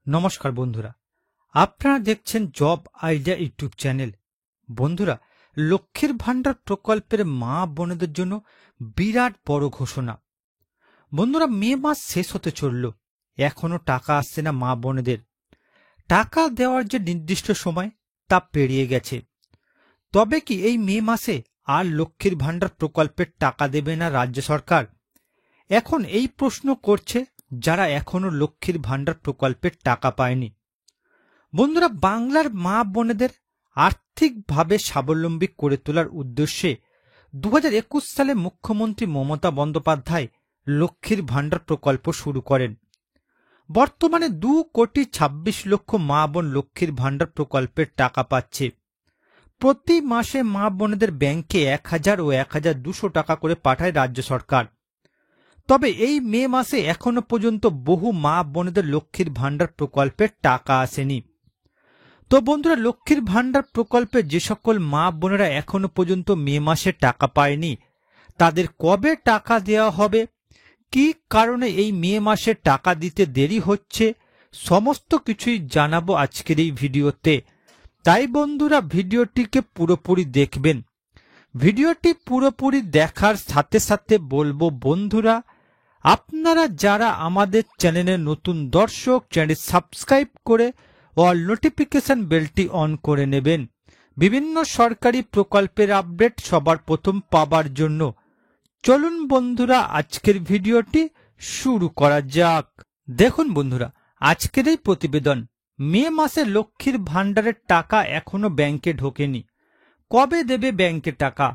নমস্কার বন্ধুরা, আপনারা দেখছেন জব আইডিয়া ইউটিউব চ্যানেল। বন্ধুরা, লক্ষ্মীর ভান্ডার প্রকল্পের মা বোনেদের জন্য বিরাট বড় ঘোষণা। বন্ধুরা, মে মাস শেষ হতে চলল, এখনো টাকা আসছে না মা বোনেদের। টাকা দেওয়ার যে নির্দিষ্ট সময় তা পেরিয়ে গেছে। তবে কি এই মে মাসে আর লক্ষ্মীর ভান্ডার প্রকল্পের টাকা দেবে না রাজ্য সরকার? এখন এই প্রশ্ন করছে যারা এখনো লক্ষ্মীর ভান্ডার প্রকল্পের টাকা পায়নি। বন্ধুরা, বাংলার মা বোনেদের আর্থিকভাবে স্বাবলম্বী করে তোলার উদ্দেশ্যে 2021 সালে মুখ্যমন্ত্রী মমতা বন্দ্যোপাধ্যায় লক্ষ্মীর ভান্ডার প্রকল্প শুরু করেন। বর্তমানে 2,26,00,000 মা বোন লক্ষ্মীর ভান্ডার প্রকল্পের টাকা পাচ্ছে। প্রতি মাসে মা বোনেদের ব্যাংকে 1,000 ও 1,200 টাকা করে পাঠায় রাজ্য সরকার। তবে এই মে মাসে এখনো পর্যন্ত বহু মা বোনেদের লক্ষ্মীর ভান্ডার প্রকল্পের টাকা আসেনি। তো বন্ধুরা, লক্ষ্মীর ভান্ডার প্রকল্পে যে সকল মা বোনেরা এখনো পর্যন্ত মে মাসে টাকা পায়নি, তাদের কবে টাকা দেওয়া হবে, কি কারণে এই মে মাসে টাকা দিতে দেরি হচ্ছে, সমস্ত কিছুই জানাবো আজকের এই ভিডিওতে। তাই বন্ধুরা, ভিডিওটিকে পুরোপুরি দেখবেন। ভিডিওটি পুরোপুরি দেখার সাথে সাথে বলবো বন্ধুরা, আপনারা যারা আমাদের চ্যানেলের নতুন দর্শক, চ্যানেল সাবস্ক্রাইব করে অল নোটিফিকেশন বেলটি অন করে নেবেন বিভিন্ন সরকারি প্রকল্পের আপডেট সবার প্রথম পাবার জন্য। চলুন বন্ধুরা, আজকের ভিডিওটি শুরু করা যাক। দেখুন বন্ধুরা, আজকের এই প্রতিবেদন, মে মাসে লক্ষ্মীর ভান্ডারের টাকা এখনো ব্যাংকে ঢোকেনি। কবে দেবে ব্যাংকে টাকা?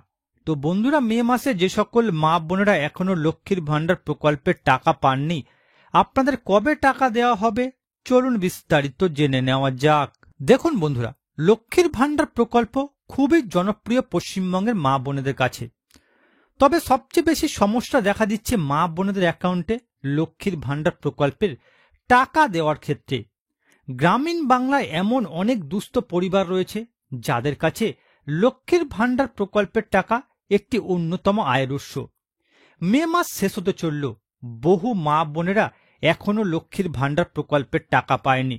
তো বন্ধুরা, মে মাসে যে সকল মা বোনেরা এখনো লক্ষ্মীর ভান্ডার প্রকল্পের টাকা পাননি, আপনাদের কবে টাকা দেওয়া হবে চলুন বিস্তারিত জেনে নেওয়া যাক। দেখুন বন্ধুরা, লক্ষ্মীর ভান্ডার প্রকল্প খুবই জনপ্রিয় পশ্চিমবঙ্গের মা বোনেদের কাছে। তবে সবচেয়ে বেশি সমস্যা দেখা দিচ্ছে মা বোনেদের অ্যাকাউন্টে লক্ষ্মীর ভান্ডার প্রকল্পের টাকা দেওয়ার ক্ষেত্রে। গ্রামীণ বাংলায় এমন অনেক দুস্থ পরিবার রয়েছে যাদের কাছে লক্ষ্মীর ভান্ডার প্রকল্পের টাকা একটি অন্যতম আয়ের উৎস। মে মাস শেষ হতে চলল, বহু মা বোনেরা এখনো লক্ষ্মীর ভান্ডার প্রকল্পের টাকা পায়নি।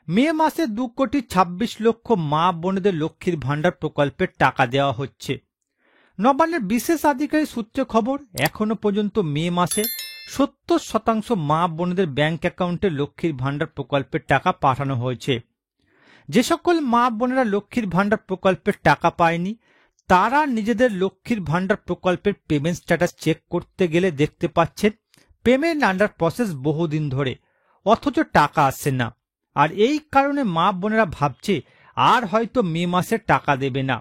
মে মাসে 2,26,00,000 মা বোনেদের লক্ষ্মীর ভান্ডার প্রকল্পের টাকা দেওয়া হচ্ছে। নবান্নের বিশেষ আধিকারিক সূত্রে খবর, এখনো পর্যন্ত মে মাসে 70% মা বোনেদের ব্যাংক অ্যাকাউন্টে লক্ষ্মীর ভান্ডার প্রকল্পের টাকা পাঠানো হয়েছে। যে সকল মা বোনেরা লক্ষ্মীর ভান্ডার প্রকল্পের টাকা পায়নি, তারা নিজেদের লক্ষ্মীর ভান্ডার প্রকল্পের পেমেন্ট স্ট্যাটাস চেক করতে গেলে দেখতে পাচ্ছেন পেমেন্ট আন্ডার প্রসেস বহুদিন ধরে, অথচ টাকা আসছে না। আর এই কারণে মা বোনেরা ভাবছে আর হয়তো মে মাসে টাকা দেবে না।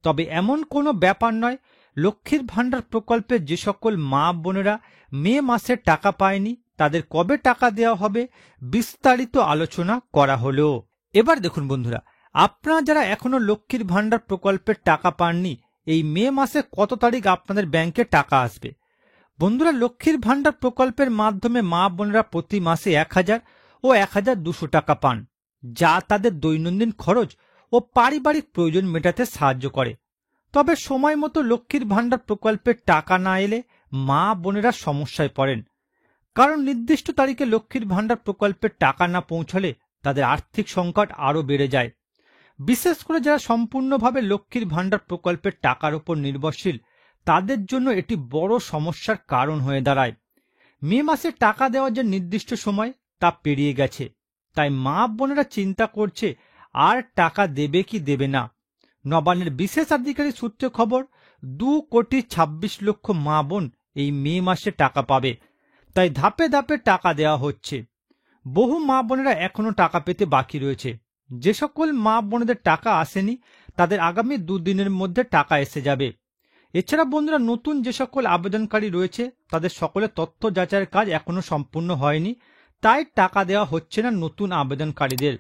তবে এমন কোনো ব্যাপার নয়। লক্ষ্মীর ভান্ডার প্রকল্পে যে সকল মা বোনেরা মে মাসে টাকা পায়নি, তাদের কবে টাকা দেওয়া হবে বিস্তারিত আলোচনা করা হলো। এবার দেখুন বন্ধুরা, আপনারা যারা এখনো লক্ষ্মীর ভান্ডার প্রকল্পের টাকা পাননি, এই মে মাসে কত তারিখ আপনাদের ব্যাংকে টাকা আসবে? বন্ধুরা, লক্ষ্মীর ভান্ডার প্রকল্পের মাধ্যমে মা বোনেরা প্রতি মাসে 1,000 ও 1,200 টাকা পান, যা তাদের দৈনন্দিন খরচ ও পারিবারিক প্রয়োজন মেটাতে সাহায্য করে। তবে সময় মতো লক্ষ্মীর ভান্ডার প্রকল্পের টাকা না এলে মা বোনেরা সমস্যায় পড়েন। কারণ নির্দিষ্ট তারিখে লক্ষ্মীর ভান্ডার প্রকল্পের টাকা না পৌঁছালে তাদের আর্থিক সংকট আরও বেড়ে যায়। বিশেষ করে যারা সম্পূর্ণভাবে লক্ষ্মীর ভান্ডার প্রকল্পের টাকার উপর নির্ভরশীল, তাদের জন্য এটি বড় সমস্যার কারণ হয়ে দাঁড়ায়। মে মাসে টাকা দেওয়ার যে নির্দিষ্ট সময় তা পেরিয়ে গেছে, তাই মা বোনেরা চিন্তা করছে আর টাকা দেবে কি দেবে না। নবান্নের বিশেষ আধিকারিক সূত্রে খবর, 2,26,00,000 মা বোন এই মে মাসে টাকা পাবে, তাই ধাপে ধাপে টাকা দেওয়া হচ্ছে। বহু মা বোনেরা এখনো টাকা পেতে বাকি রয়েছে। যে সকল মা বোনেদের টাকা আসেনি, তাদের আগামী 2 দিনের মধ্যে টাকা এসে যাবে। এছাড়া বন্ধুরা, নতুন যে সকল আবেদনকারী রয়েছে তাদের সকলের তথ্য যাচাইয়ের কাজ এখনো সম্পূর্ণ হয়নি, তাই টাকা দেওয়া হচ্ছে না নতুন আবেদনকারীদের।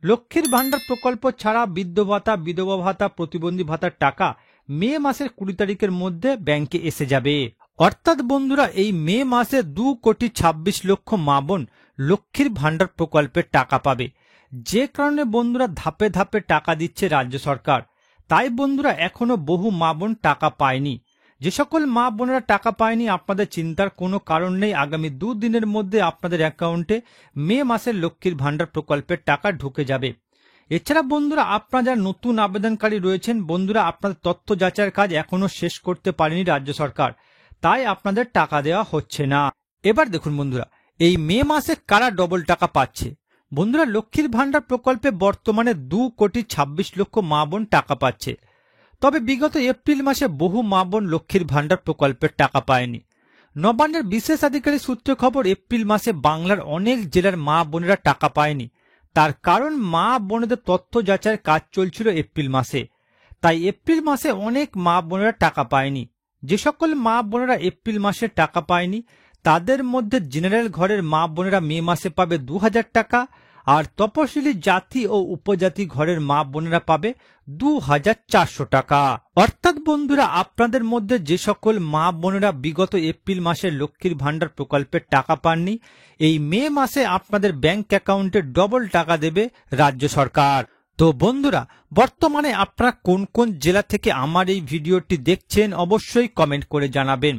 লক্ষ্মীর ভান্ডার প্রকল্প ছাড়া বৃদ্ধ ভাতা, বিধবা ভাতা, প্রতিবন্ধী ভাতার টাকা মে মাসের 20 তারিখের মধ্যে ব্যাংকে এসে যাবে। অর্থাৎ বন্ধুরা, এই মে মাসে 2,26,00,000 মা বোন লক্ষ্মীর ভান্ডার প্রকল্পের টাকা পাবে। যে কারণে বন্ধুরা ধাপে ধাপে টাকা দিচ্ছে রাজ্য সরকার। তাই বন্ধুরা, এখনো বহু মা বোন টাকা পায়নি। যে সকল মা বোনেরা টাকা পায়নি আপনাদের চিন্তার কোনো কারণ নেই, আগামী 2 দিনের মধ্যে আপনাদের অ্যাকাউন্টে মে মাসের লক্ষ্মীর ভান্ডার প্রকল্পের টাকা ঢুকে যাবে। এছাড়া বন্ধুরা আপনারা যারা নতুন আবেদনকারী রয়েছেন বন্ধুরা, আপনাদের তথ্য যাচাইয়ের কাজ এখনো শেষ করতে পারেনি রাজ্য সরকার, তাই আপনাদের টাকা দেওয়া হচ্ছে না। এবার দেখুন বন্ধুরা, এই মে মাসে কারা ডবল টাকা পাচ্ছে। বন্ধুরা, লক্ষ্মীর ভান্ডার প্রকল্পে বর্তমানে 2,26,00,000 মা বোন টাকা পাচ্ছে। তবে বিগত এপ্রিল মাসে বহু মা বোন লক্ষ্মীর ভান্ডার প্রকল্পের টাকা পায়নি। নবান্নের বিশেষ আধিকারিক সূত্রে খবর, এপ্রিল মাসে বাংলার অনেক জেলার মা বোনেরা টাকা পায়নি। তার কারণ মা বোনেদের তথ্য যাচাইয়ের কাজ চলছিল এপ্রিল মাসে, তাই এপ্রিল মাসে অনেক মা বোনেরা টাকা পায়নি। যে সকল মা বোনেরা এপ্রিল মাসে টাকা পায়নি তাদের মধ্যে জেনারেল ঘরের মা বোনেরা মে মাসে পাবে 2,000 টাকা, আর তপশিলি জাতি ও উপজাতি ঘরের মা বোনেরা পাবে 2,400 টাকা। অর্থাৎ বন্ধুরা, আপনাদের মধ্যে যে সকল মা বোনেরা বিগত এপ্রিল মাসে লক্ষ্মীর ভান্ডার প্রকল্পের টাকা পাননি, এই মে মাসে আপনাদের ব্যাংক অ্যাকাউন্টে ডবল টাকা দেবে রাজ্য সরকার। তো বন্ধুরা, বর্তমানে আপনারা কোন কোন জেলা থেকে আমার এই ভিডিওটি দেখছেন অবশ্যই কমেন্ট করে জানাবেন।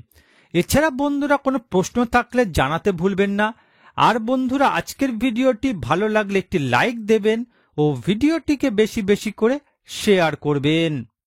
এছাড়া বন্ধুরা, কোনো প্রশ্ন থাকলে জানাতে ভুলবেন না। আর বন্ধুরা, আজকের ভিডিওটি ভালো লাগলে একটি লাইক দেবেন ও ভিডিওটিকে বেশি বেশি করে শেয়ার করবেন।